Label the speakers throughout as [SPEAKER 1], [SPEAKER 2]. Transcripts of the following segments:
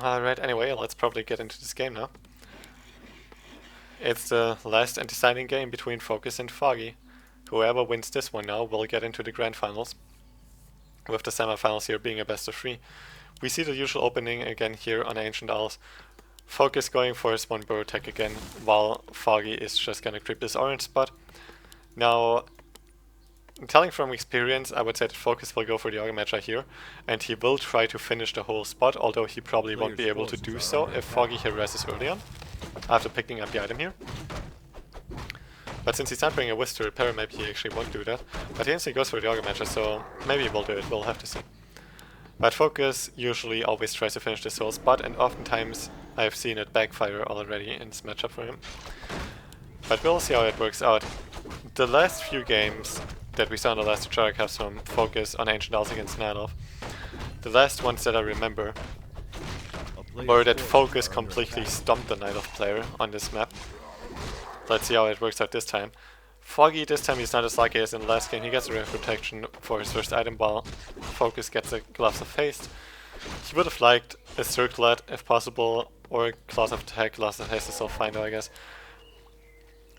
[SPEAKER 1] Alright, anyway, let's probably get into this game now. It's the last and deciding game between Focus and Foggy. Whoever wins this one now will get into the grand finals, with the semifinals here being a best of 3. We see the usual opening again here on Ancient Isles. Focus going for his one burrow tech again, while Foggy is just gonna creep this orange spot. Now, telling from experience, I would say that Focus will go for the Auger Magi here, and he will try to finish the whole spot, although he probably won't be able to do so if Foggy here rests early on, after picking up the item here. But since he's not bringing a Wisp to repair, maybe he actually won't do that. But he instantly goes for the Auger Magi, so maybe he will do it, we'll have to see. But Focus usually always tries to finish this whole spot, and oftentimes I've seen it backfire already in this matchup for him. But we'll see how it works out. The last few games that we saw in the last two Gera Cups from Focus on Ancient Isles against Nadov, the last ones that I remember were that Focus completely stomped the Nadov player on this map. Let's see how it works out this time. Foggy, this time he's not as lucky as in the last game. He gets a rare protection for his first item, while Focus gets a Gloves of Haste. He would have liked a Circlet if possible, or a Claws of Attack. Gloves of Haste is still fine though, I guess.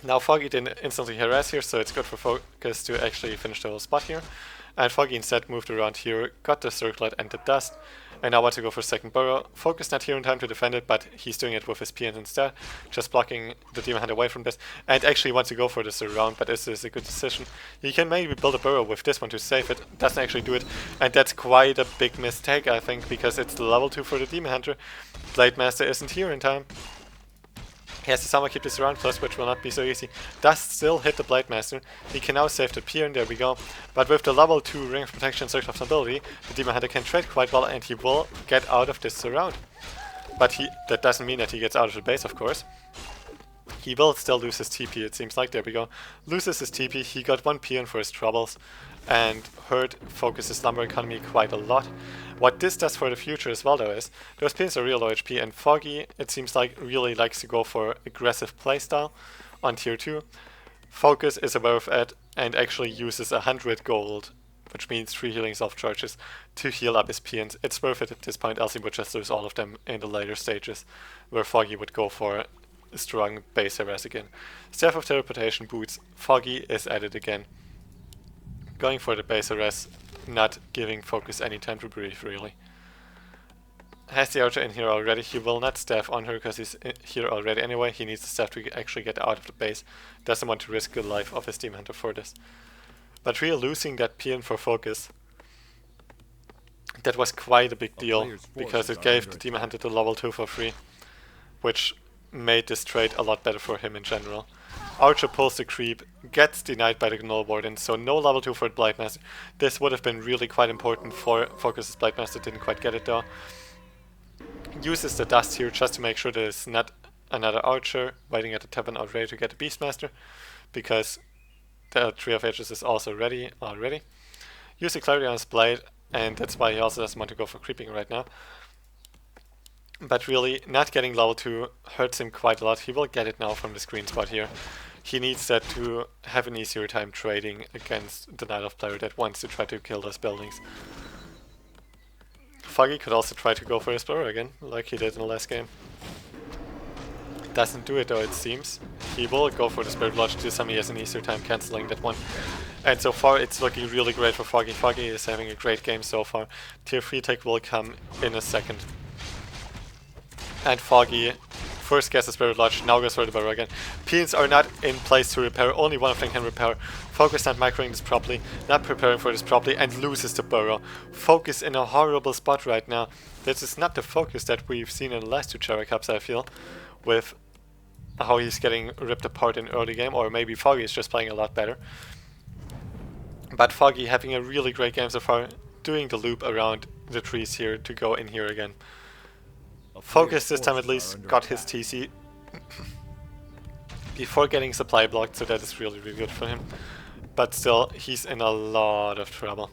[SPEAKER 1] Now Foggy didn't instantly harass here, so it's good for Focus to actually finish the whole spot here. And Foggy instead moved around here, got the Circlet and the Dust, and now wants to go for second burrow. Focus not here in time to defend it, but he's doing it with his PNs instead, just blocking the Demon Hand away from this, and actually wants to go for this around, but this is a good decision. He can maybe build a burrow with this one to save it, doesn't actually do it, and that's quite a big mistake, I think, because it's the level 2 for the Demon Hunter. Blade Master isn't here in time. He has to somehow keep this around, plus which will not be so easy. Does still hit the Blade Master. He can now save the Pier, there we go. But with the level 2 Ring of Protection, Circle of Stability, the Demon Hunter can trade quite well and he will get out of this surround. But that doesn't mean that he gets out of the base, of course. He will still lose his TP, it seems like, there we go. Loses his TP, he got 1 Pier for his troubles, and hurt Focus's Slumber economy quite a lot. What this does for the future as well though is, those Piers are real low HP, and Foggy, it seems like, really likes to go for aggressive playstyle on tier 2. Focus is aware of it, and actually uses 100 gold, which means 3 healing self-charges, to heal up his PNs. It's worth it at this point, else he would just lose all of them in the later stages, where Foggy would go for a strong base harass again. Staff of Teleportation boots, Foggy is at it again. Going for the base harass, not giving Focus any time to breathe, really. Has the Archer in here already. He will not staff on her because he's here already anyway. He needs the staff to actually get out of the base. Doesn't want to risk the life of his Demon Hunter for this. But really losing that PN for Focus, that was quite a big deal, because it gave the Demon Hunter the level 2 for free, which made this trade a lot better for him in general. Archer pulls the creep, gets denied by the Gnoll Warden, so no level 2 for the Blade Master. This would have been really quite important for Focus's Blade Master, didn't quite get it though. Uses the dust here just to make sure there's not another Archer waiting at the tavern out ready to get the Beastmaster, because the Tree of Ages is also ready already. Use the Clarity on his Blade, and that's why he also doesn't want to go for creeping right now. But really, not getting level 2 hurts him quite a lot. He will get it now from this green spot here. He needs that to have an easier time trading against the Night Elf player that wants to try to kill those buildings. Foggy could also try to go for his burrow again, like he did in the last game. Doesn't do it though, it seems. He will go for the Spirit Lodge. This time he has an easier time cancelling that one. And so far it's looking really great for Foggy. Foggy is having a great game so far. Tier 3 tech will come in a second. And Foggy first gets the Spirit Lodge, now goes for the burrow again. Peons are not in place to repair, only one of them can repair. Focus not microing this properly, not preparing for this properly, and loses the burrow. Focus in a horrible spot right now. This is not the Focus that we've seen in the last two Gera Cups, I feel, with how he's getting ripped apart in early game, or maybe Foggy is just playing a lot better. But Foggy having a really great game so far, doing the loop around the trees here to go in here again. Focus this time at least got his TC before getting supply blocked, so that is really good for him. But still, he's in a lot of trouble.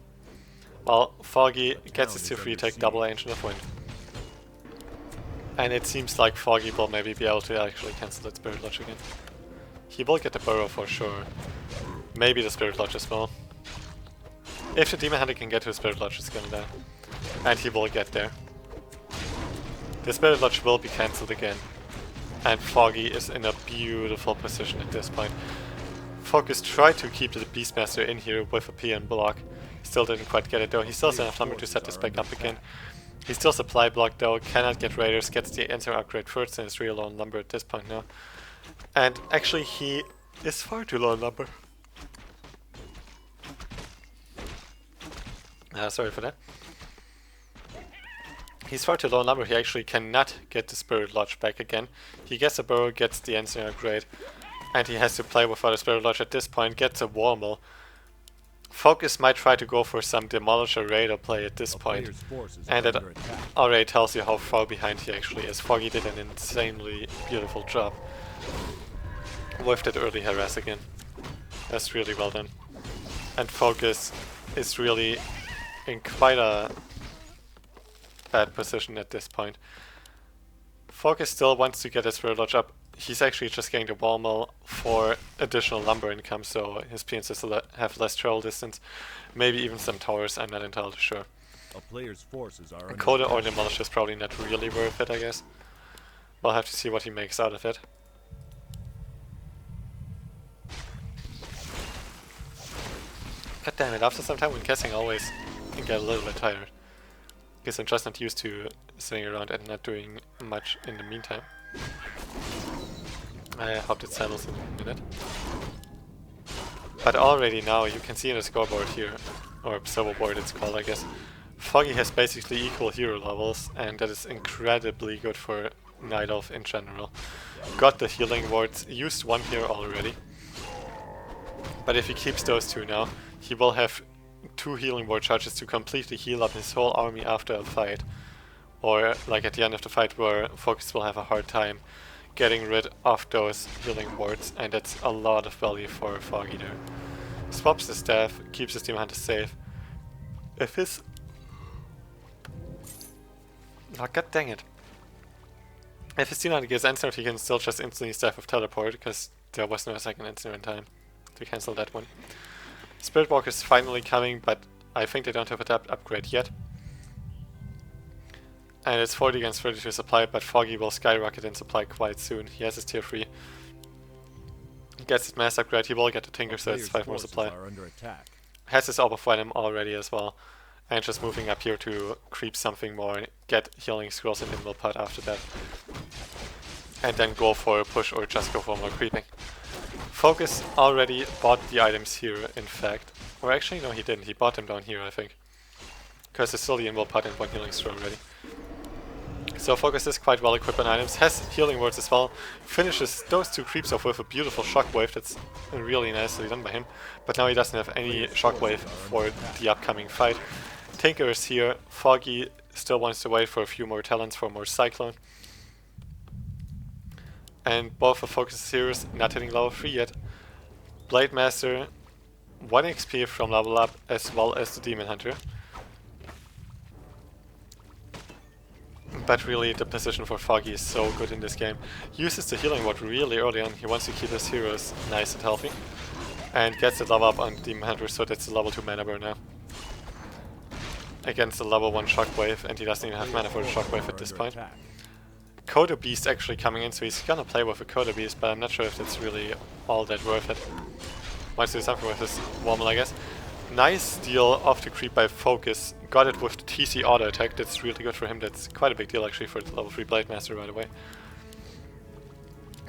[SPEAKER 1] Well, Foggy gets his tier 3 tech, double Ancient of Wind. And it seems like Foggy will maybe be able to actually cancel that Spirit Lodge again. He will get the burrow for sure. Maybe the Spirit Lodge as well. If the Demon Hunter can get to the Spirit Lodge, he's gonna die. And he will get there. The Spirit Lodge will be cancelled again. And Foggy is in a beautiful position at this point. Focus tried to keep the Beastmaster in here with a PN block. Still didn't quite get it though. He still has enough number to set this back up again. He still supply blocked though, cannot get Raiders, gets the answer upgrade first and is real low on number at this point now. And actually he is far too low on number. Sorry for that. He's far too low on number, he actually cannot get the Spirit Lodge back again. He gets a burrow, gets the answer upgrade, and he has to play without a Spirit Lodge at this point, gets a Warmill. Focus might try to go for some Demolisher Raider play at this point, and it already tells you how far behind he actually is. Foggy did an insanely beautiful job. With that early harass again. That's really well done. And Focus is really in quite a bad position at this point. Focus still wants to get his Spirit Lodge up. He's actually just getting the Warmill for additional lumber income, so his PNs have less travel distance. Maybe even some towers, I'm not entirely sure.
[SPEAKER 2] A player's forces are
[SPEAKER 1] Coda or Demolish is probably not really worth it, I guess. We'll have to see what he makes out of it. God damn it, after some time when casting I always get a little bit tired. Because I'm just not used to sitting around and not doing much in the meantime. I hope it settles in a minute. But already now you can see in the scoreboard here, or silver board it's called I guess, Foggy has basically equal hero levels, and that is incredibly good for Night Elf in general. Got the healing wards, used one here already. But if he keeps those two now, he will have 2 healing ward charges to completely heal up his whole army after a fight. Or like at the end of the fight where Focus will have a hard time getting rid of those healing wards, and that's a lot of value for Foggy there. Swaps the staff, keeps his Demon Hunter safe. If his... Oh, god dang it. If his Demon Hunter gets answered, he can still just instantly staff with teleport, because there was no second answer in time to cancel that one. Spirit Walker is finally coming, but I think they don't have a upgrade yet. And it's 40 against 32 supply, but Foggy will skyrocket in supply quite soon. He has his tier 3. He gets his mass upgrade, he will get the Tinker, so it's 5 more supply. Has his Orb of Venom already as well. And just moving up here to creep something more, get healing scrolls and Invul Pod after that. And then go for a push or just go for more creeping. Focus already bought the items here, in fact. Or actually, no he didn't, he bought them down here I think. Because there's still the Invul Pod and 1 healing scroll already. So Focus is quite well equipped on items, has healing words as well, finishes those 2 creeps off with a beautiful shockwave, that's really nicely done by him, but now he doesn't have any shockwave for the upcoming fight. Tinker is here, Foggy still wants to wait for a few more talents for more Cyclone. And both of Focus's heroes not hitting level 3 yet. Blade Master, 1 XP from level up as well as the Demon Hunter. But really the position for Foggy is so good in this game. Uses the healing ward really early on, he wants to keep his heroes nice and healthy. And gets the level up on Demon Hunter, so that's the level 2 mana burn now. Against the level 1 Shockwave, and he doesn't even have mana for the Shockwave at this point. Coda Beast actually coming in, so he's gonna play with a Coda Beast, but I'm not sure if it's really all that worth it. Wants to do something with his Warmill I guess. Nice steal off the creep by Focus. Got it with the TC auto attack, that's really good for him, that's quite a big deal actually for the level 3 Blade Master right away.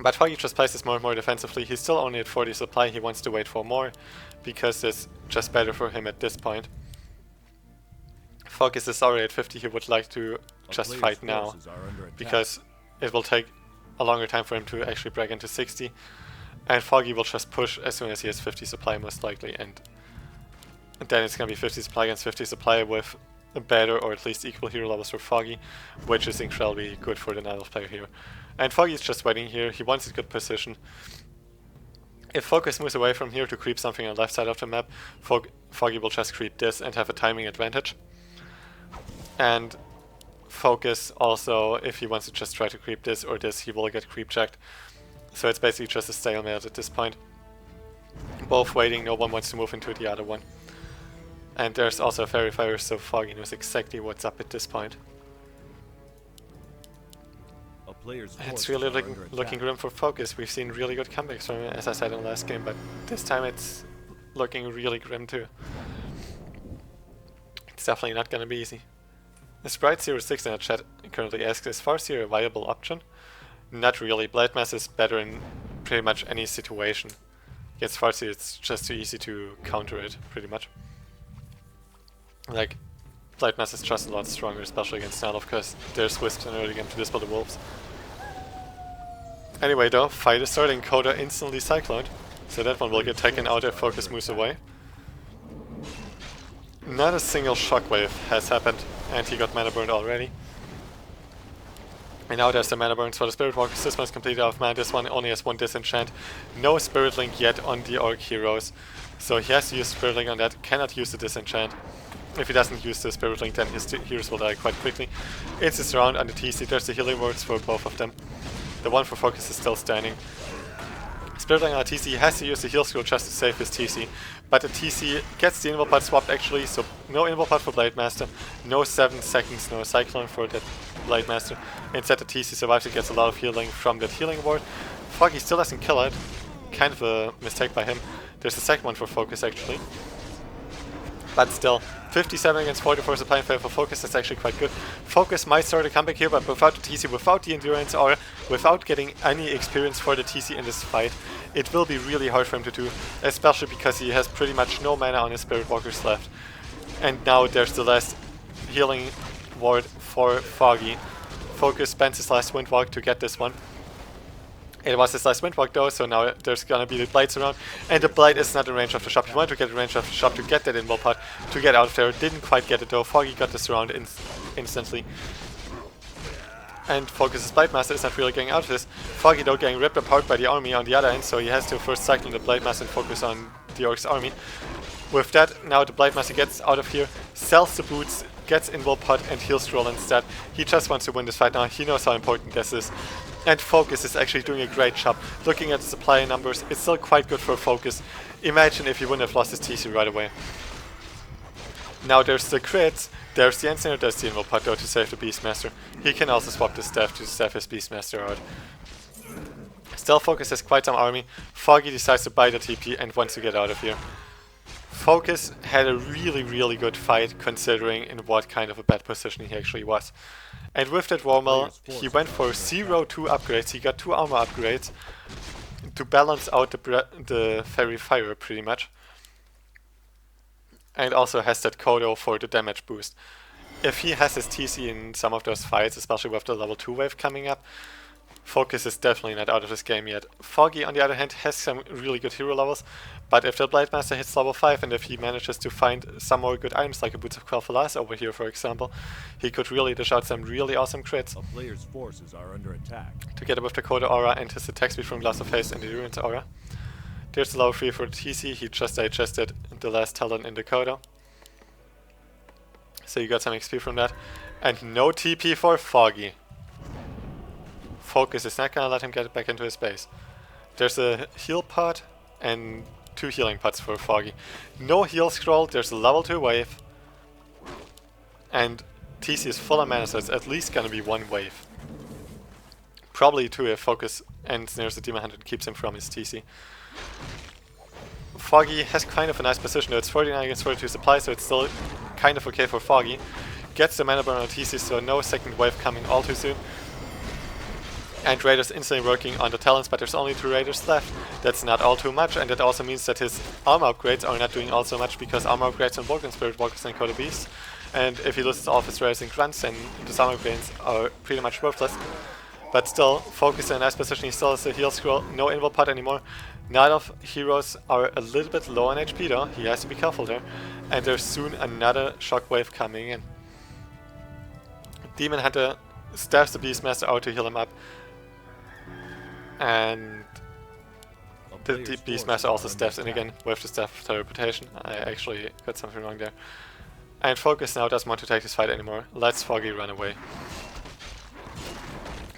[SPEAKER 1] But Foggy just plays this more and more defensively, he's still only at 40 supply, he wants to wait for more, because it's just better for him at this point. Focus is already at 50, he would like to just fight now, because it will take a longer time for him to actually break into 60, and Foggy will just push as soon as he has 50 supply most likely, and then it's gonna be 50 supply against 50 supply with a better or at least equal hero levels for Foggy, which is incredibly good for the Night Elf player here. And Foggy is just waiting here, he wants a good position. If Focus moves away from here to creep something on the left side of the map, Foggy will just creep this and have a timing advantage. And Focus also, if he wants to just try to creep this or this, he will get creep checked. So it's basically just a stalemate at this point. Both waiting, no one wants to move into the other one. And there's also a Fairy Fire, so Foggy knows exactly what's up at this point.
[SPEAKER 2] player's
[SPEAKER 1] It's
[SPEAKER 2] forces
[SPEAKER 1] really
[SPEAKER 2] are
[SPEAKER 1] looking,
[SPEAKER 2] under
[SPEAKER 1] looking
[SPEAKER 2] attack.
[SPEAKER 1] grim for Focus. We've seen really good comebacks from him, as I said in the last game, but this time it's looking really grim too. It's definitely not gonna be easy. Sprite06 in the chat currently asks, is Farseer a viable option? Not really. Blade Mass is better in pretty much any situation. Against Farseer it's just too easy to counter it, pretty much. Like, Blade Mass is just a lot stronger, especially against Nile, because there's Wisp in early game to dispel the wolves. Anyway though, fight is starting. Coda instantly cycloned, so that one will get taken out if Focus moves away. Not a single shockwave has happened, and he got mana burned already. And now there's the mana burns for the Spirit Walkers. This one's completely off mana. This one only has one disenchant. No Spirit Link yet on the Orc heroes, so he has to use Spirit Link on that. Cannot use the disenchant. If he doesn't use the Spirit Link, then his heroes will die quite quickly. It's a surround on the TC. There's the healing words for both of them. The one for Focus is still standing. Spirit Link on the TC has to use the heal scroll just to save his TC. But the TC gets the invul pod swapped actually, so no invul pod for Blade Master. No 7 seconds, no Cyclone for that Blade Master. Instead the TC survives and gets a lot of healing from that healing ward. Foggy still doesn't kill it. Kind of a mistake by him. There's a second one for Focus actually. But still, 57 against 44 supply in favor for Focus, that's actually quite good. Focus might start a comeback here, but without the TC, without the endurance, or without getting any experience for the TC in this fight, it will be really hard for him to do, especially because he has pretty much no mana on his Spirit Walkers left. And now there's the last healing ward for Foggy. Focus spends his last Windwalk to get this one. It was his last Windwalk though, so now there's gonna be the Blades around, and the Blade is not in range of the shop. He wanted to get in range of the shop to get that invul pod, to get out of there. Didn't quite get it though. Foggy got this around instantly. And Focus's Blade Master is not really getting out of this. Foggy though getting ripped apart by the army on the other end, so he has to first cycle the Blade Master and focus on the Orc's army. With that, now the Blade Master gets out of here, sells the boots, gets invul pod and heal scroll instead. He just wants to win this fight now. He knows how important this is. And Focus is actually doing a great job. Looking at the supply numbers, it's still quite good for Focus. Imagine if he wouldn't have lost his TC right away. Now there's the crits, there's the Ensign, there's the invul pod though to save the Beastmaster. He can also swap the staff to save his Beastmaster out. Still Focus has quite some army. Foggy decides to buy the TP and wants to get out of here. Focus had a really good fight considering in what kind of a bad position he actually was. And with that Rommel, he went for 0-2 upgrades. He got 2 armor upgrades to balance out the Fairy Fire pretty much. And also has that Kodo for the damage boost. If he has his TC in some of those fights, especially with the level 2 wave coming up, Focus is definitely not out of this game yet. Foggy, on the other hand, has some really good hero levels, but if the Blade Master hits level 5 and if he manages to find some more good items like a Boots of Quel'Thalas over here, for example, he could really dish out some really awesome crits.
[SPEAKER 2] A player's forces are under attack.
[SPEAKER 1] Together with the Coda Aura and his attack speed from Glass of Haste and the Endurance Aura. There's the level 3 for the TC, he just digested the last talent in the Coda. So you got some XP from that. And no TP for Foggy. Focus is not gonna let him get back into his base. There's a heal pod and 2 healing pods for Foggy. No heal scroll, there's a level 2 wave. And TC is full of mana, so it's at least gonna be 1 wave. Probably 2 if Focus ends near the Demon Hunter and keeps him from his TC. Foggy has kind of a nice position though. It's 49 against 42 supply, so it's still kind of okay for Foggy. Gets the mana burn on TC, so no second wave coming all too soon. And Raiders instantly working on the talents, but there's only 2 Raiders left. That's not all too much, and that also means that his armor upgrades are not doing all so much because armor upgrades on Vulcan Spirit Walkers and Coda Beasts. And if he loses all of his Raiders and Grunts, then the armor upgrades are pretty much worthless. But still, Focus in a nice position. He still has a heal scroll, no invul pod anymore. None of heroes are a little bit low on HP though. He has to be careful there. And there's soon another shockwave coming in. Demon Hunter stabs the Beastmaster out to heal him up. And the Beastmaster also steps in again with the Staff of Teleportation. I actually got something wrong there. And Focus now doesn't want to take this fight anymore. Let's Foggy run away.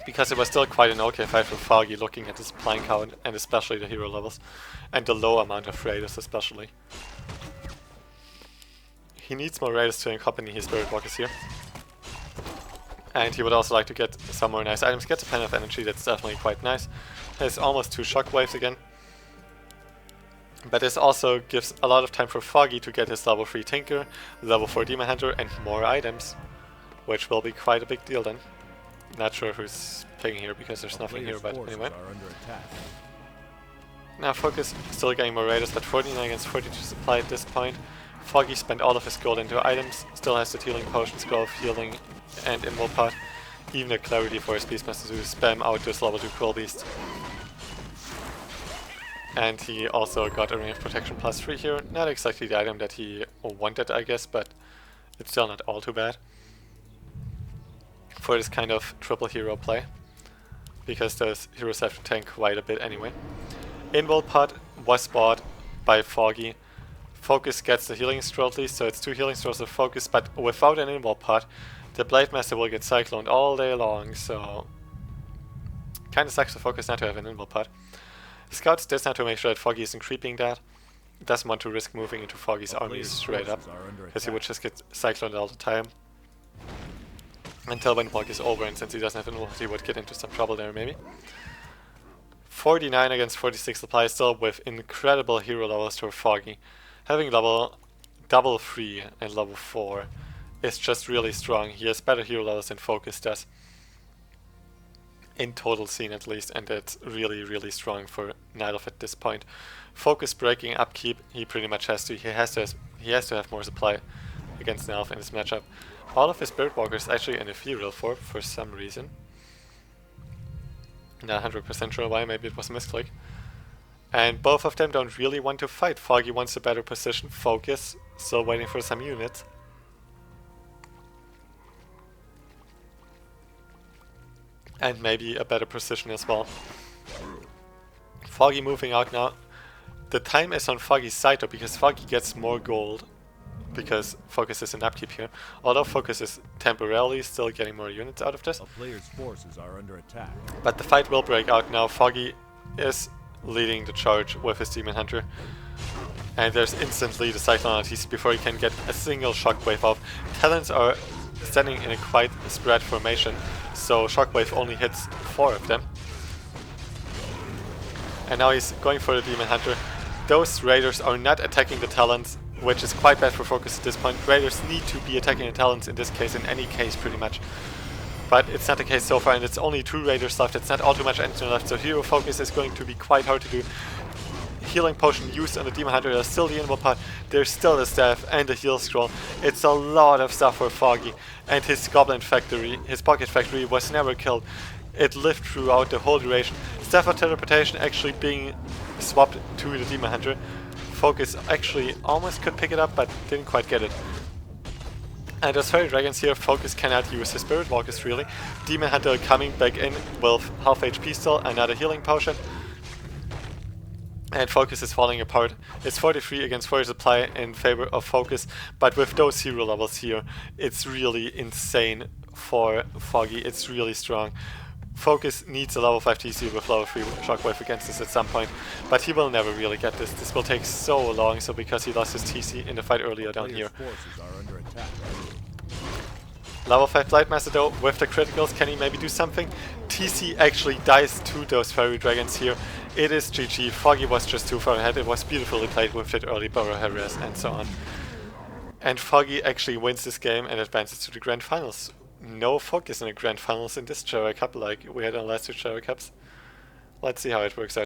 [SPEAKER 1] Because it was still quite an okay fight for Foggy looking at the supply count and especially the hero levels. And the low amount of Raiders especially. He needs more Raiders to accompany his Spirit Walkers here. And he would also like to get some more nice items. Gets a pen of energy, that's definitely quite nice. Has almost 2 shockwaves again. But this also gives a lot of time for Foggy to get his level 3 Tinker, level 4 Demon Hunter, and more items. Which will be quite a big deal then. Not sure who's picking here because there's nothing here, but anyway. Now Focus still getting more raiders, but 49 against 42 supply at this point. Foggy spent all of his gold into items, still has the healing potion, scroll of healing, and Invul Pot. Even a clarity for his Beastmaster to spam out this level 2 Cruel Beast. And he also got a Ring of Protection plus 3 here. Not exactly the item that he wanted, I guess, but it's still not all too bad for this kind of triple hero play, because those heroes have to tank quite a bit anyway. Invul Pot was bought by Foggy. Focus gets the healing scroll at least, so it's 2 healing scrolls of Focus, but without an Invul Pot, the Blade Master will get cycloned all day long, so kinda sucks for Focus not to have an Invul Pot. Scouts this now to make sure that Foggy isn't creeping that. Doesn't want to risk moving into Foggy's army straight up, because he would just get cycloned all the time. Until when walk is over, and since he doesn't have an ult, he would get into some trouble there maybe. 49 against 46 supply, still with incredible hero levels for Foggy. Having level double 3 and level 4 is just really strong. He has better hero levels than Focus does. In total scene at least, and it's really, really strong for Nidalf at this point. Focus breaking upkeep, he pretty much has to. He has to have more supply against Nidalf in this matchup. All of his Spirit Walkers actually in ethereal form for some reason. Not 100% sure why, maybe it was a misclick. And both of them don't really want to fight. Foggy wants a better position, Focus still waiting for some units. And maybe a better position as well. Foggy moving out now. The time is on Foggy's side though, because Foggy gets more gold. Because Focus is in upkeep here. Although Focus is temporarily still getting more units out of this.
[SPEAKER 2] A player's forces are under attack.
[SPEAKER 1] But the fight will break out now. Foggy is leading the charge with his Demon Hunter. And there's instantly the Cyclone on TC before he can get a single shockwave off. Talons are standing in a quite spread formation, so shockwave only hits 4 of them. And now he's going for the Demon Hunter. Those raiders are not attacking the Talons, which is quite bad for Focus at this point. Raiders need to be attacking the Talons in this case, in any case pretty much. But it's not the case so far, and it's only 2 raiders left. It's not all too much energy left, so hero focus is going to be quite hard to do. Healing potion used on the Demon Hunter. There's still the Invul Pot, there's still the staff and the heal scroll. It's a lot of stuff for Foggy, and his Goblin Factory, his Pocket Factory, was never killed. It lived throughout the whole duration. Staff of Teleportation actually being swapped to the Demon Hunter. Focus actually almost could pick it up, but didn't quite get it. And as Fairy Dragons here, Focus cannot use his Spirit Walkers really. Demon Hunter coming back in with half HP still, another healing potion. And Focus is falling apart. It's 43 against 40 supply in favor of Focus, but with those hero levels here, it's really insane for Foggy. It's really strong. Focus needs a level 5 TC with level 3 Shockwave against this at some point, but he will never really get this. This will take so long, so because he lost his TC in the fight earlier down here. Level 5 Blightmaster though, with the criticals, can he maybe do something? TC actually dies to those Fairy Dragons here. It is GG, Foggy was just too far ahead, it was beautifully played with that early Burrow Harass and so on. And Foggy actually wins this game and advances to the Grand Finals. No Focus in the Grand Finals in this Gera Cup like we had in the last 2 Gera Cups. Let's see how it works out.